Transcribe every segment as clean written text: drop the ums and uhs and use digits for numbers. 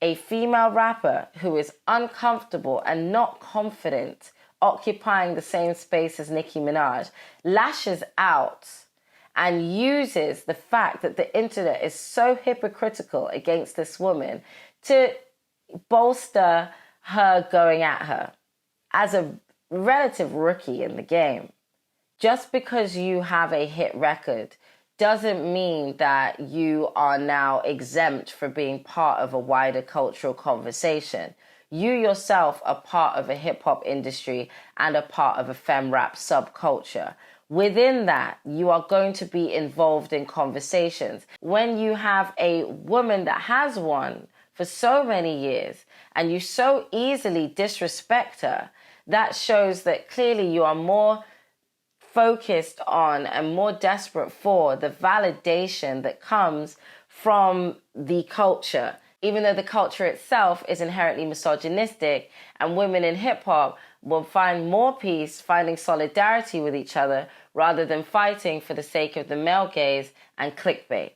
a female rapper who is uncomfortable and not confident occupying the same space as Nicki Minaj lashes out and uses the fact that the internet is so hypocritical against this woman to bolster her going at her as a relative rookie in the game. Just because you have a hit record doesn't mean that you are now exempt from being part of a wider cultural conversation. You yourself are part of a hip-hop industry and a part of a femme rap subculture. Within that, you are going to be involved in conversations. When you have a woman that has won for so many years and you so easily disrespect her, that shows that clearly you are more focused on and more desperate for the validation that comes from the culture, even though the culture itself is inherently misogynistic, and women in hip-hop will find more peace finding solidarity with each other rather than fighting for the sake of the male gaze and clickbait.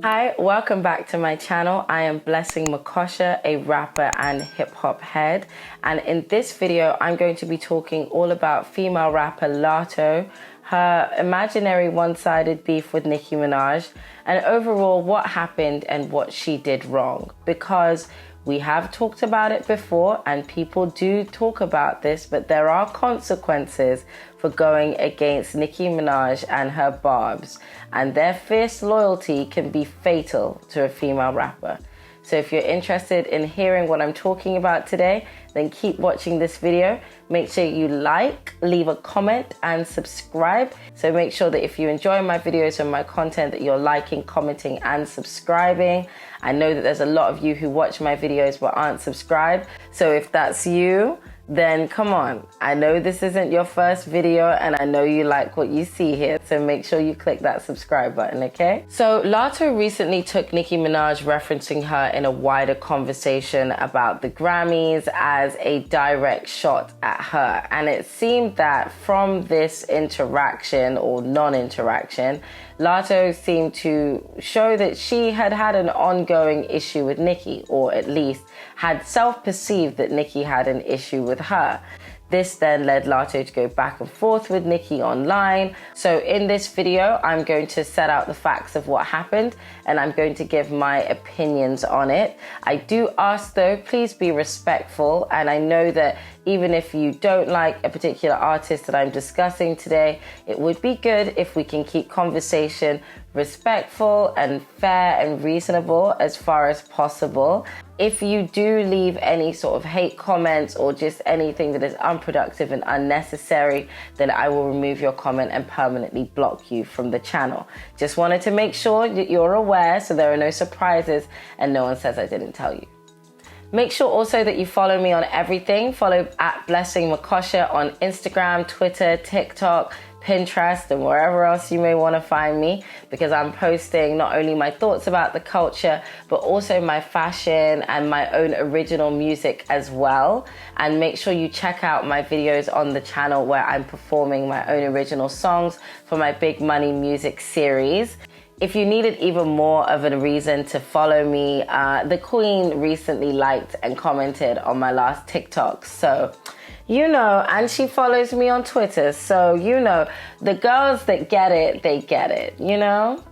Hi, welcome back to my channel. I am Blessing Makosha, a rapper and hip-hop head. And in this video, I'm going to be talking all about female rapper Latto, her imaginary one-sided beef with Nicki Minaj, and overall what happened and what she did wrong. Because we have talked about it before and people do talk about this, but there are consequences for going against Nicki Minaj and her barbs, and their fierce loyalty can be fatal to a female rapper. So if you're interested in hearing what I'm talking about today, then keep watching this video. Make sure you like, leave a comment, and subscribe. So make sure that if you enjoy my videos and my content, that you're liking, commenting, and subscribing. I know that there's a lot of you who watch my videos but aren't subscribed. So if that's you, then come on. I know this isn't your first video and I know you like what you see here, so make sure you click that subscribe button, okay? So Latto recently took Nicki Minaj referencing her in a wider conversation about the Grammys as a direct shot at her. And it seemed that from this interaction or non-interaction, Latto seemed to show that she had had an ongoing issue with Nicki, or at least had self-perceived that Nicki had an issue with her. This then led Latto to go back and forth with Nicki online. So in this video, I'm going to set out the facts of what happened and I'm going to give my opinions on it. I do ask though, please be respectful. And I know that even if you don't like a particular artist that I'm discussing today, it would be good if we can keep conversation respectful and fair and reasonable as far as possible. If you do leave any sort of hate comments or just anything that is unproductive and unnecessary, then I will remove your comment and permanently block you from the channel. Just wanted to make sure that you're aware so there are no surprises and no one says I didn't tell you. Make sure also that you follow me on everything. Follow at Blessing Makosha on Instagram, Twitter, TikTok, Pinterest, and wherever else you may want to find me, because I'm posting not only my thoughts about the culture, but also my fashion and my own original music as well. And make sure you check out my videos on the channel where I'm performing my own original songs for my Big Money music series. If you needed even more of a reason to follow me, the Queen recently liked and commented on my last TikTok. So, you know, and she follows me on Twitter. So, you know, the girls that get it, they get it, you know?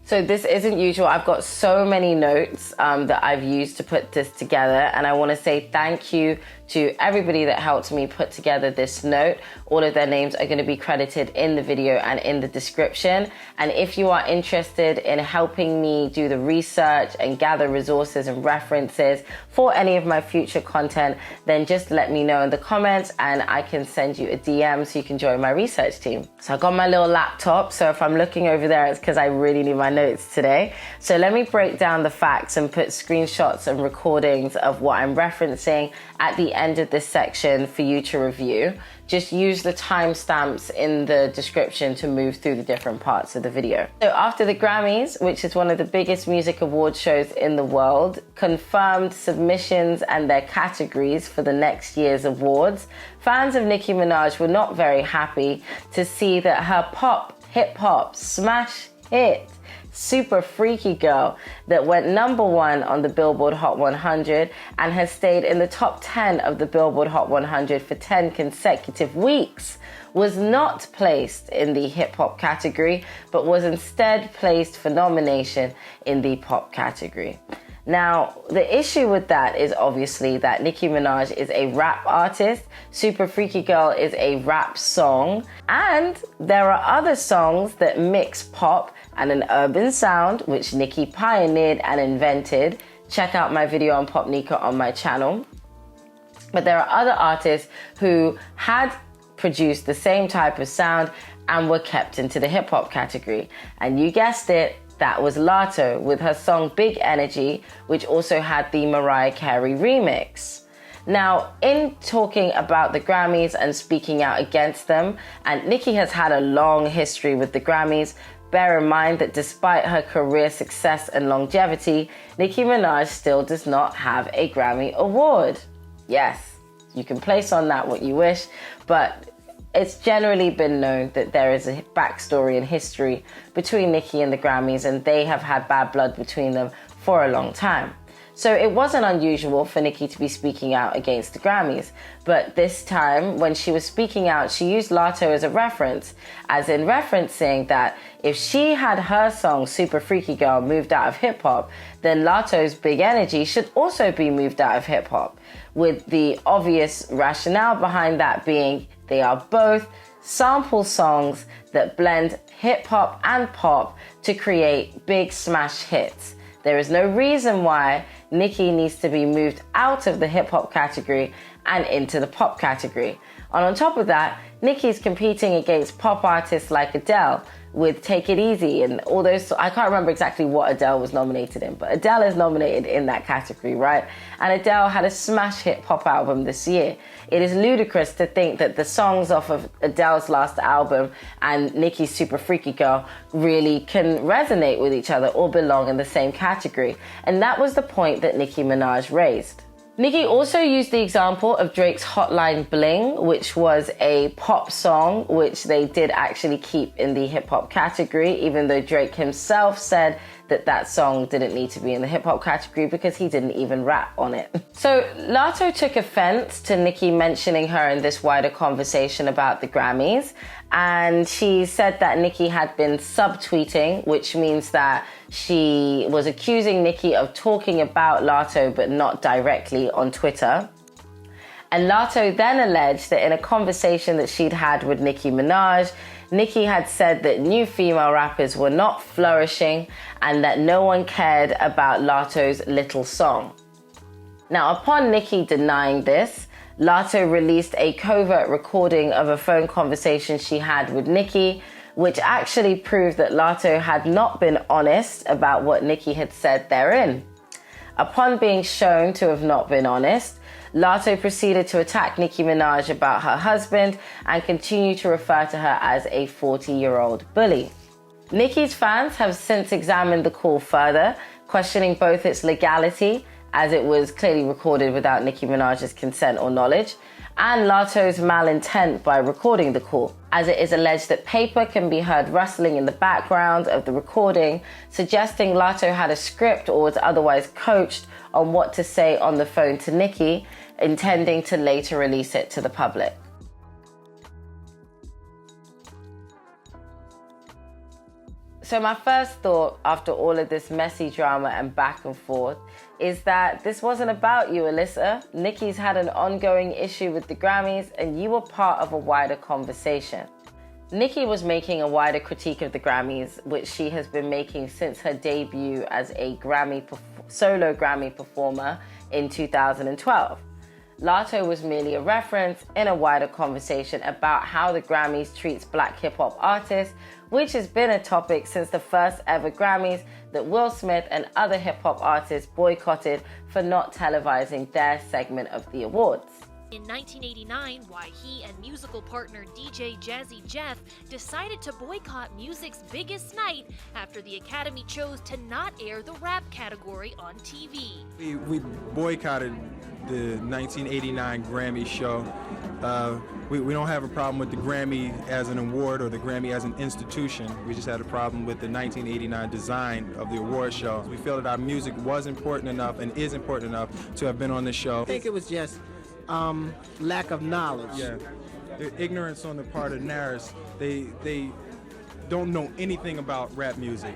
So this isn't usual. I've got so many notes that I've used to put this together. And I want to say thank you to everybody that helped me put together this note. All of their names are going to be credited in the video and in the description. And if you are interested in helping me do the research and gather resources and references for any of my future content, then just let me know in the comments and I can send you a DM so you can join my research team. So I got my little laptop. So if I'm looking over there, it's because I really need my notes today. So let me break down the facts and put screenshots and recordings of what I'm referencing at the end of this section for you to review. just use the timestamps in the description to move through the different parts of the video. So after the Grammys, which is one of the biggest music awards shows in the world, confirmed submissions and their categories for the next year's awards, fans of Nicki Minaj were not very happy to see that her pop, hip-hop, smash hit, Super Freaky Girl, that went #1 on the Billboard Hot 100 and has stayed in the top 10 of the Billboard Hot 100 for 10 consecutive weeks, was not placed in the hip-hop category, but was instead placed for nomination in the pop category. Now, the issue with that is obviously that Nicki Minaj is a rap artist, Super Freaky Girl is a rap song, and there are other songs that mix pop and an urban sound, which Nicki pioneered and invented. Check out my video on Pop Nika on my channel. But there are other artists who had produced the same type of sound and were kept into the hip-hop category. And you guessed it, that was Latto with her song Big Energy, which also had the Mariah Carey remix. Now, in talking about the Grammys and speaking out against them, and Nicki has had a long history with the Grammys, bear in mind that despite her career success and longevity, Nicki Minaj still does not have a Grammy Award. Yes, you can place on that what you wish, but it's generally been known that there is a backstory and history between Nicki and the Grammys, and they have had bad blood between them for a long time. So it wasn't unusual for Nicki to be speaking out against the Grammys. But this time, when she was speaking out, she used Latto as a reference, as in referencing that if she had her song Super Freaky Girl moved out of hip-hop, then Latto's Big Energy should also be moved out of hip-hop, with the obvious rationale behind that being they are both sample songs that blend hip-hop and pop to create big smash hits. There is no reason why Nicki needs to be moved out of the hip-hop category and into the pop category. And on top of that, Nicki's competing against pop artists like Adele with Take It Easy and all those. I can't remember exactly what Adele was nominated in, but Adele is nominated in that category, right? And Adele had a smash hit pop album this year. It is ludicrous to think that the songs off of Adele's last album and Nicki's Super Freaky Girl really can resonate with each other or belong in the same category. And that was the point that Nicki Minaj raised. Nicki also used the example of Drake's Hotline Bling, which was a pop song, which they did actually keep in the hip-hop category, even though Drake himself said that that song didn't need to be in the hip-hop category because he didn't even rap on it. So Latto took offense to Nicki mentioning her in this wider conversation about the Grammys, and she said that Nicki had been subtweeting, which means that she was accusing Nicki of talking about Latto but not directly on Twitter. And Latto then alleged that in a conversation that she'd had with Nicki Minaj, Nicki had said that new female rappers were not flourishing and that no one cared about Latto's little song. Now, upon Nicki denying this, Latto released a covert recording of a phone conversation she had with Nicki, which actually proved that Latto had not been honest about what Nicki had said therein. Upon being shown to have not been honest, Latto proceeded to attack Nicki Minaj about her husband and continue to refer to her as a 40-year-old bully. Nicki's fans have since examined the call further, questioning both its legality, as it was clearly recorded without Nicki Minaj's consent or knowledge, and Latto's malintent by recording the call, as it is alleged that paper can be heard rustling in the background of the recording, suggesting Latto had a script or was otherwise coached on what to say on the phone to Nicki, intending to later release it to the public. So my first thought after all of this messy drama and back and forth is that this wasn't about you, Alyssa. Nicki's had an ongoing issue with the Grammys and you were part of a wider conversation. Nicki was making a wider critique of the Grammys, which she has been making since her debut as a solo Grammy performer in 2012. Latto was merely a reference in a wider conversation about how the Grammys treats black hip-hop artists, which has been a topic since the first ever Grammys that Will Smith and other hip-hop artists boycotted for not televising their segment of the awards. In 1989, why he and musical partner DJ Jazzy Jeff decided to boycott music's biggest night after the Academy chose to not air the rap category on TV. We boycotted the 1989 Grammy show. We don't have a problem with the Grammy as an award or the Grammy as an institution. We just had a problem with the 1989 design of the award show. We feel that our music was important enough and is important enough to have been on the show. I think it was just lack of knowledge. Yeah, ignorance on the part of Naris. They don't know anything about rap music,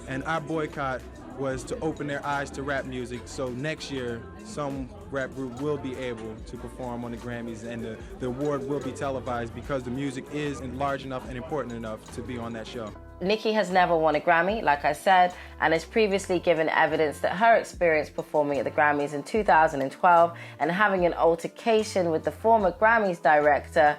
and our boycott was to open their eyes to rap music, so next year some rap group will be able to perform on the Grammys, and the award will be televised because the music is large enough and important enough to be on that show. Nicki has never won a Grammy, like I said, and has previously given evidence that her experience performing at the Grammys in 2012 and having an altercation with the former Grammys director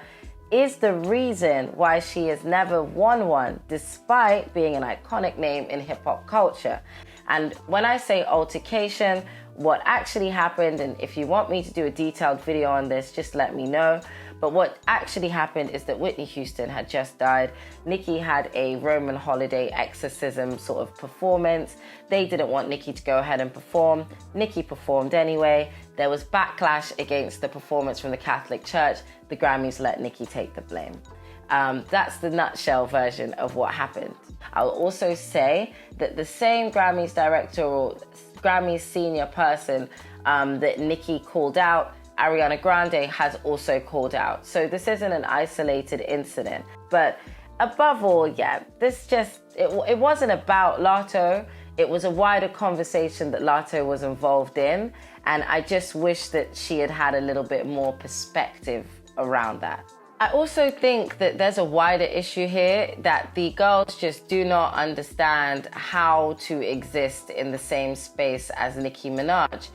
is the reason why she has never won one, despite being an iconic name in hip-hop culture. And when I say altercation, what actually happened, and if you want me to do a detailed video on this, just let me know. But what actually happened is that Whitney Houston had just died. Nicki had a Roman holiday exorcism sort of performance. They didn't want Nicki to go ahead and perform. Nicki performed anyway. There was backlash against the performance from the Catholic Church. The Grammys let Nicki take the blame. That's the nutshell version of what happened. I'll also say that the same Grammys director or Grammys senior person that Nicki called out, Ariana Grande, has also called out. So this isn't an isolated incident. But above all, yeah, it wasn't about Latto. It was a wider conversation that Latto was involved in. And I just wish that she had had a little bit more perspective around that. I also think that there's a wider issue here, that the girls just do not understand how to exist in the same space as Nicki Minaj.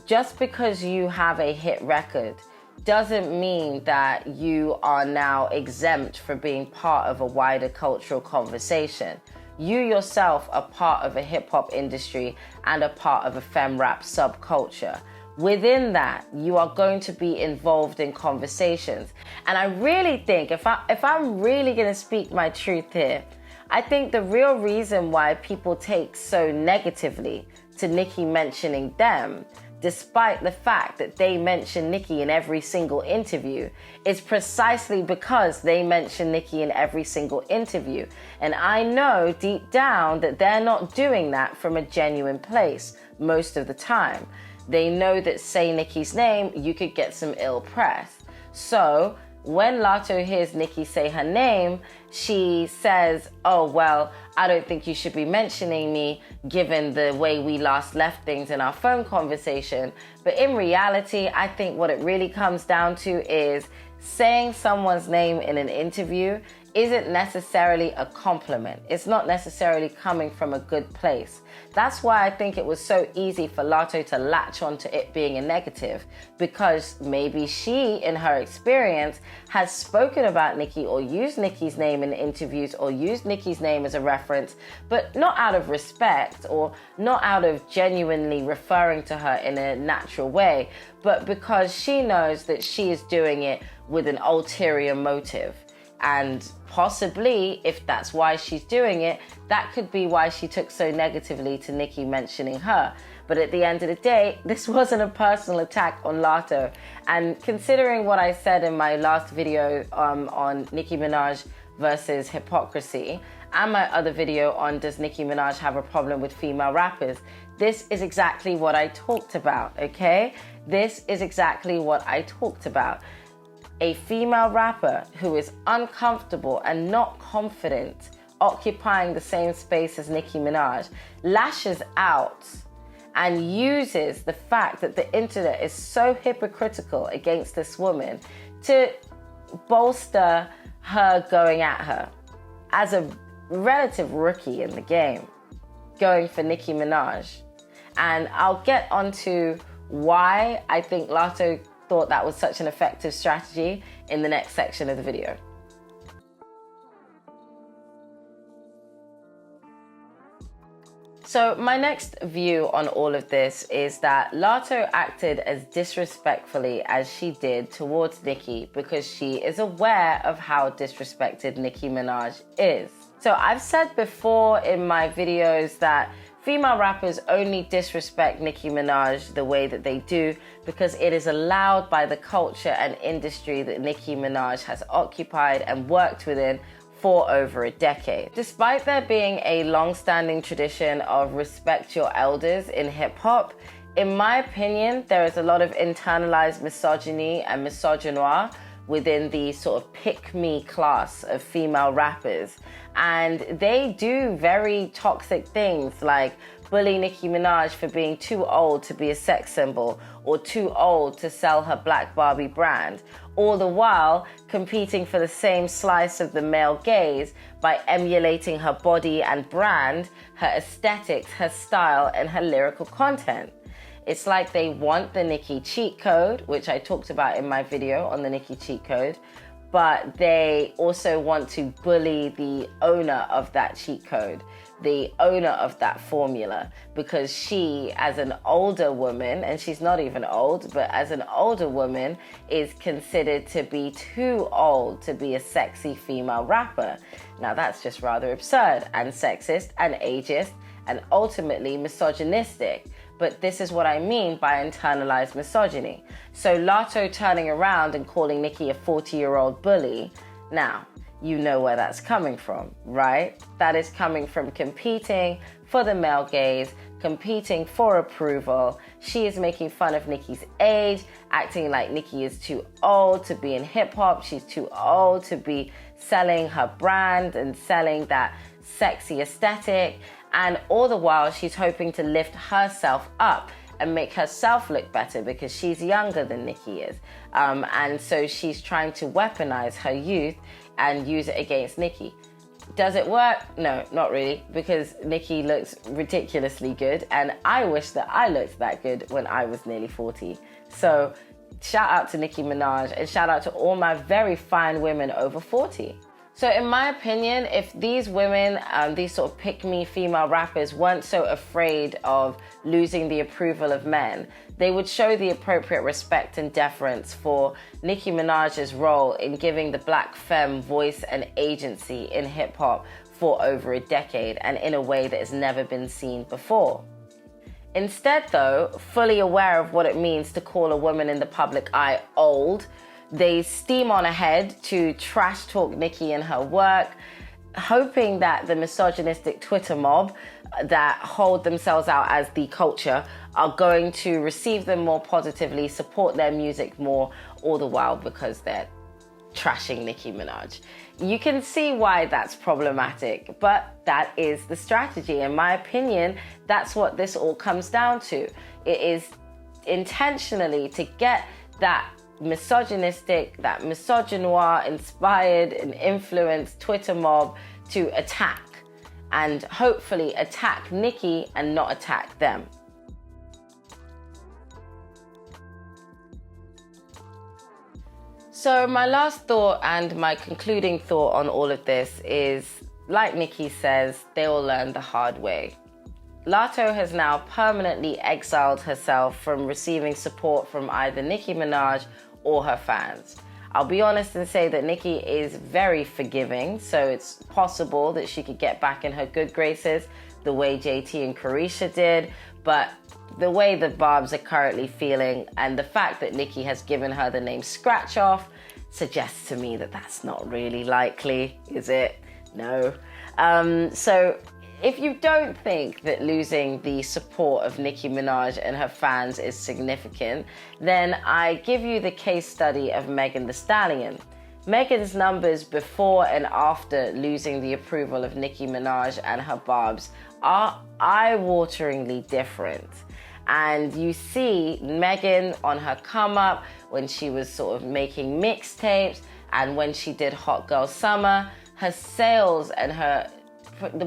Just because you have a hit record doesn't mean that you are now exempt from being part of a wider cultural conversation. You yourself are part of a hip-hop industry and a part of a femme rap subculture. Within that, you are going to be involved in conversations. And I really think, if I'm really going to speak my truth here, I think the real reason why people take so negatively to Nicki mentioning them, despite the fact that they mention Nicki in every single interview, is precisely because they mention Nicki in every single interview. And I know deep down that they're not doing that from a genuine place most of the time. They know that saying Nicki's name, you could get some ill press. So when Latto hears Nicki say her name, she says, oh, well, I don't think you should be mentioning me given the way we last left things in our phone conversation. But in reality, I think what it really comes down to is saying someone's name in an interview isn't necessarily a compliment. It's not necessarily coming from a good place. That's why I think it was so easy for Latto to latch onto it being a negative, because maybe she, in her experience, has spoken about Nicki or used Nicki's name in interviews or used Nicki's name as a reference, but not out of respect or not out of genuinely referring to her in a natural way, but because she knows that she is doing it with an ulterior motive. And possibly, if that's why she's doing it, that could be why she took so negatively to Nicki mentioning her. But at the end of the day, this wasn't a personal attack on Latto. And considering what I said in my last video on Nicki Minaj versus hypocrisy, and my other video on does Nicki Minaj have a problem with female rappers, this is exactly what I talked about, okay? This is exactly what I talked about. A female rapper who is uncomfortable and not confident occupying the same space as Nicki Minaj lashes out and uses the fact that the internet is so hypocritical against this woman to bolster her going at her as a relative rookie in the game, going for Nicki Minaj. And I'll get onto why I think Latto thought that was such an effective strategy in the next section of the video. So my next view on all of this is that Latto acted as disrespectfully as she did towards Nicki because she is aware of how disrespected Nicki Minaj is. So I've said before in my videos that female rappers only disrespect Nicki Minaj the way that they do because it is allowed by the culture and industry that Nicki Minaj has occupied and worked within for over a decade. Despite there being a long-standing tradition of respect your elders in hip-hop, in my opinion, there is a lot of internalized misogyny and misogynoir within the sort of pick-me class of female rappers. And they do very toxic things like bully Nicki Minaj for being too old to be a sex symbol or too old to sell her Black Barbie brand, all the while competing for the same slice of the male gaze by emulating her body and brand, her aesthetics, her style, and her lyrical content. It's like they want the Nicki cheat code, which I talked about in my video on the Nicki cheat code, but they also want to bully the owner of that cheat code, the owner of that formula, because she, as an older woman, and she's not even old, but as an older woman, is considered to be too old to be a sexy female rapper. Now that's just rather absurd and sexist and ageist and ultimately misogynistic. But this is what I mean by internalized misogyny. So Latto turning around and calling Nicki a 40-year-old bully, now, you know where that's coming from, right? That is coming from competing for the male gaze, competing for approval. She is making fun of Nicki's age, acting like Nicki is too old to be in hip-hop. She's too old to be selling her brand and selling that sexy aesthetic. And all the while, she's hoping to lift herself up and make herself look better because she's younger than Nicki is. And so she's trying to weaponize her youth and use it against Nicki. Does it work? No, not really, because Nicki looks ridiculously good. And I wish that I looked that good when I was nearly 40. So shout out to Nicki Minaj and shout out to all my very fine women over 40. So in my opinion, if these women, these sort of pick-me female rappers weren't so afraid of losing the approval of men, they would show the appropriate respect and deference for Nicki Minaj's role in giving the black femme voice and agency in hip-hop for over a decade and in a way that has never been seen before. Instead though, fully aware of what it means to call a woman in the public eye old, they steam on ahead to trash talk Nicki and her work, hoping that the misogynistic Twitter mob that hold themselves out as the culture are going to receive them more positively, support their music more, all the while because they're trashing Nicki Minaj. You can see why that's problematic, but that is the strategy. In my opinion, that's what this all comes down to. It is intentionally to get that misogynistic, that misogynoir inspired and influenced Twitter mob to attack and hopefully attack Nicki and not attack them. So my last thought and my concluding thought on all of this is, like Nicki says, they will learn the hard way. Latto has now permanently exiled herself from receiving support from either Nicki Minaj or her fans. I'll be honest and say that Nicki is very forgiving, so it's possible that she could get back in her good graces the way JT and Carisha did, but the way the Barbs are currently feeling and the fact that Nicki has given her the name Scratch Off suggests to me that that's not really likely, is it? No. So if you don't think that losing the support of Nicki Minaj and her fans is significant, then I give you the case study of Megan Thee Stallion. Megan's numbers before and after losing the approval of Nicki Minaj and her Barbs are eye-wateringly different. And you see Megan on her come up when she was sort of making mixtapes and when she did Hot Girl Summer, her sales and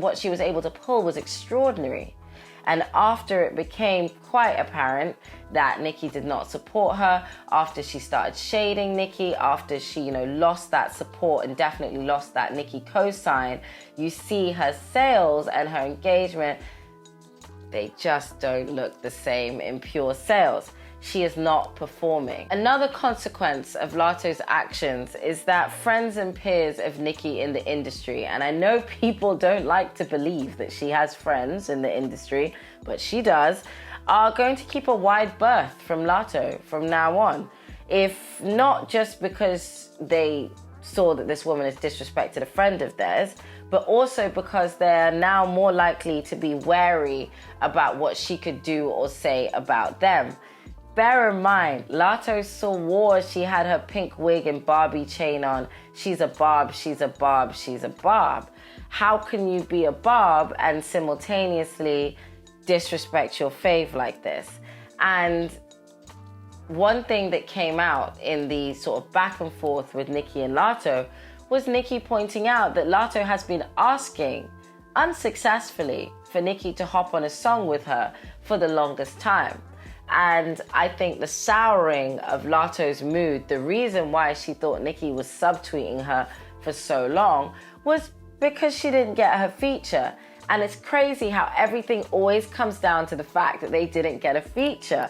what she was able to pull was extraordinary. And after it became quite apparent that Nicki did not support her, after she started shading Nicki, after she, lost that support and definitely lost that Nicki cosign, you see her sales and her engagement They just don't look the same in pure sales. She is not performing. Another consequence of Latto's actions is that friends and peers of Nicki in the industry, and I know people don't like to believe that she has friends in the industry, but she does, are going to keep a wide berth from Latto from now on. If not just because they saw that this woman has disrespected a friend of theirs, but also because they're now more likely to be wary about what she could do or say about them. Bear in mind, Latto swore she had her pink wig and Barbie chain on. She's a Barb, she's a Barb, she's a Barb. How can you be a Barb and simultaneously disrespect your fave like this? And one thing that came out in the sort of back and forth with Nicki and Latto was Nicki pointing out that Latto has been asking, unsuccessfully, for Nicki to hop on a song with her for the longest time. And I think the souring of Latto's mood, the reason why she thought Nicki was subtweeting her for so long, was because she didn't get her feature. And it's crazy how everything always comes down to the fact that they didn't get a feature.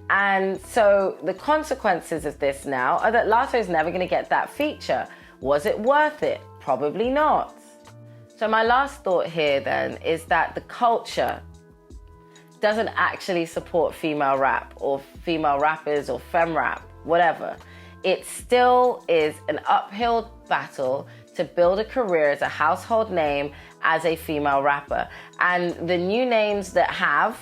And so the consequences of this now are that Latto's never going to get that feature. Was it worth it? Probably not. So my last thought here then is that the culture doesn't actually support female rap or female rappers or femme rap, whatever. It still is an uphill battle to build a career as a household name as a female rapper. And the new names that have,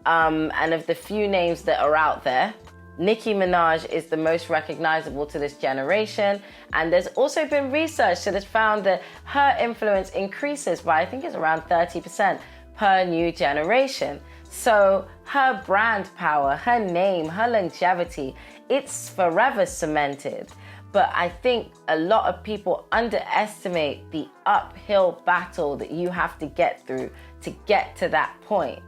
and of the few names that are out there, Nicki Minaj is the most recognizable to this generation. And there's also been research that has found that her influence increases by, I think it's around 30% per new generation. So her brand power, her name, her longevity, it's forever cemented. But I think a lot of people underestimate the uphill battle that you have to get through to get to that point.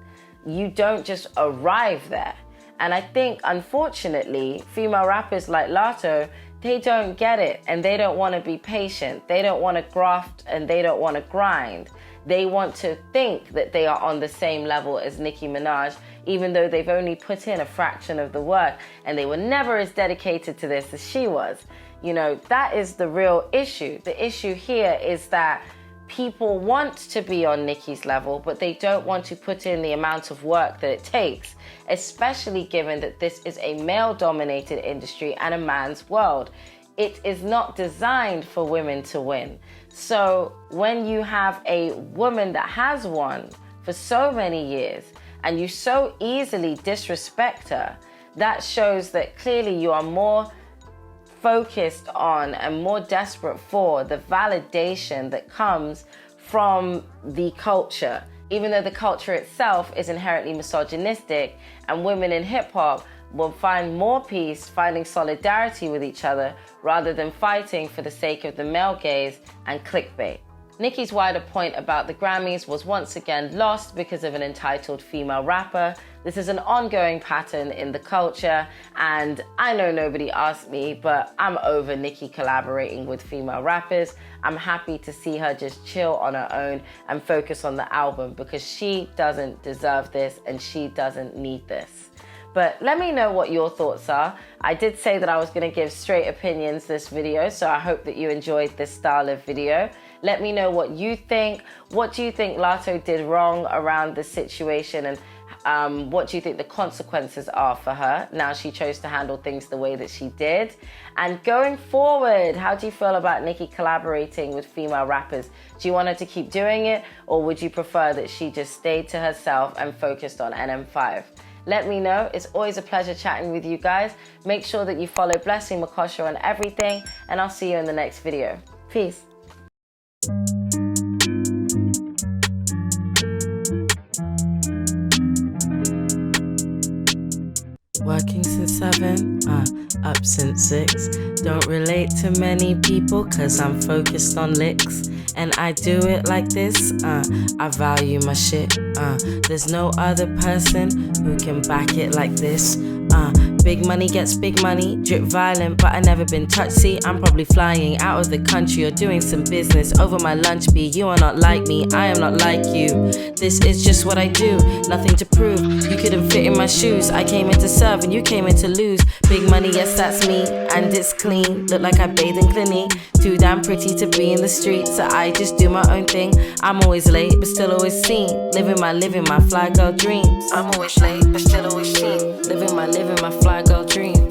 You don't just arrive there. And I think, unfortunately, female rappers like Latto, they don't get it and they don't want to be patient. They don't want to graft and they don't want to grind. They want to think that they are on the same level as Nicki Minaj, even though they've only put in a fraction of the work and they were never as dedicated to this as she was. You know, that is the real issue. The issue here is that people want to be on Nicki's level, but they don't want to put in the amount of work that it takes, especially given that this is a male-dominated industry and a man's world. It is not designed for women to win. So when you have a woman that has won for so many years and you so easily disrespect her, that shows that clearly you are more focused on and more desperate for the validation that comes from the culture. Even though the culture itself is inherently misogynistic, and women in hip-hop will find more peace finding solidarity with each other rather than fighting for the sake of the male gaze and clickbait. Nicki's wider point about the Grammys was once again lost because of an entitled female rapper. This is an ongoing pattern in the culture, and I know nobody asked me, but I'm over Nicki collaborating with female rappers. I'm happy to see her just chill on her own and focus on the album because she doesn't deserve this and she doesn't need this. But let me know what your thoughts are. I did say that I was going to give straight opinions this video, so I hope that you enjoyed this style of video. Let me know what you think. What do you think Latto did wrong around the situation, and what do you think the consequences are for her now she chose to handle things the way that she did? And going forward, how do you feel about Nicki collaborating with female rappers? Do you want her to keep doing it, or would you prefer that she just stayed to herself and focused on NM5? Let me know. It's always a pleasure chatting with you guys. Make sure that you follow Blessing Makosha on everything, and I'll see you in the next video. Peace. Working since 7, up since 6. Don't relate to many people cause I'm focused on licks. And I do it like this, I value my shit. There's no other person who can back it like this. Big money gets big money, drip violent, but I never been touched. See, I'm probably flying out of the country or doing some business over my lunch bee. You are not like me, I am not like you. This is just what I do, nothing to prove. You couldn't fit in my shoes. I came in to serve and you came in to lose. Big money, yes, that's me, and it's clean. Look like I bathe in Clinique. Too damn pretty to be in the streets, so I just do my own thing. I'm always late, but still always seen. Living my fly girl dreams. I'm always late, but still always seen. Living my fly girl dreams.